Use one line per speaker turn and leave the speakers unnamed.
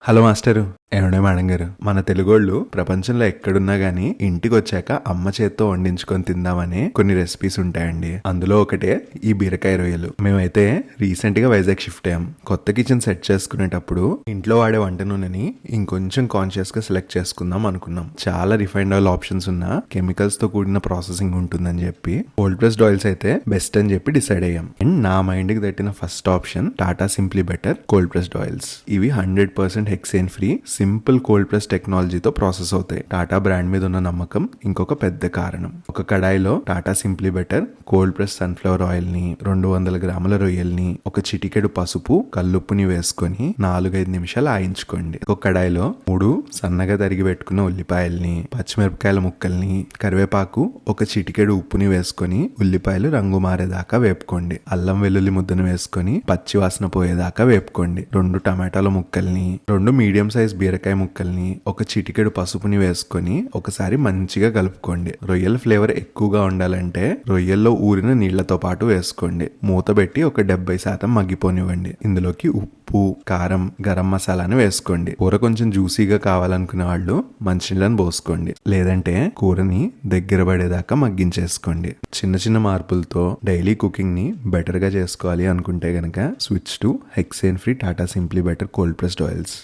Hello master. ఏమండే madam గారు, మన తెలుగోళ్ళు ప్రపంచంలో ఎక్కడున్నా గానీ ఇంటికి వచ్చాక అమ్మ చేత్తో వండించుకొని తిందామని కొన్ని రెసిపీస్ ఉంటాయండి. అందులో ఒకటే ఈ బీరకాయ రొయ్యలు. మేమైతే రీసెంట్ గా వైజాగ్ షిఫ్ట్ అయ్యాం. కొత్త కిచెన్ సెట్ చేసుకునేటప్పుడు ఇంట్లో వాడే వంట నూనెని ఇంకొంచెం కాన్షియస్ గా సెలెక్ట్ చేసుకుందాం అనుకున్నాం. చాలా రిఫైన్డ్ ఆయిల్ ఆప్షన్స్ ఉన్న కెమికల్స్ తో కూడిన ప్రాసెసింగ్ ఉంటుందని చెప్పి కోల్డ్ ప్రెస్డ్ ఆయిల్స్ అయితే బెస్ట్ అని చెప్పి డిసైడ్ అయ్యాం. అండ్ నా మైండ్ కి తట్టిన first option Tata simply better cold pressed oils. ఇవి 100% hexane free, simple cold press టెక్నాలజీతో ప్రాసెస్ అవుతాయి. టాటా బ్రాండ్ మీద ఉన్న నమ్మకం ఇంకొక పెద్ద కారణం. ఒక కడాయిలో Tata simply better cold press sunflower oil ని, 200 గ్రాముల రొయ్యల్ని, ఒక చిటికెడు పసుపు, కల్లుప్పుని వేసుకొని 4-5 నిమిషాలు ఆయించుకోండి. ఒక కడాయిలో 3 సన్నగా తరిగి పెట్టుకున్న ఉల్లిపాయల్ని, పచ్చిమిరపకాయల ముక్కల్ని, కరివేపాకు, ఒక చిటికెడు ఉప్పుని వేసుకొని ఉల్లిపాయలు రంగు మారేదాకా వేపుకోండి. అల్లం వెల్లుల్లి ముద్దను వేసుకొని పచ్చి వాసన పోయేదాకా వేపుకోండి. 2 టమాటాల ముక్కల్ని, 2 మీడియం సైజ్ బీరకాయ ముక్కల్ని, ఒక చిటికెడు పసుపుని వేసుకొని ఒకసారి మంచిగా కలుపుకోండి. రొయ్యల ఫ్లేవర్ ఎక్కువగా ఉండాలంటే రొయ్యల్లో ఊరిన నీళ్లతో పాటు వేసుకోండి. మూత పెట్టి ఒక 70% మగ్గిపోనివ్వండి. ఇందులోకి ఉప్పు, కారం, గరం మసాలాను వేసుకోండి. కూర కొంచెం జ్యూసీగా కావాలనుకునే వాళ్ళు మంచినీళ్ళని పోసుకోండి. లేదంటే కూరని దగ్గర పడేదాకా మగ్గించేసుకోండి. చిన్న చిన్న మార్పులతో డైలీ కుకింగ్ ని బెటర్ గా చేసుకోవాలి అనుకుంటే గనక switch to hexane free Tata simply better cold pressed oils.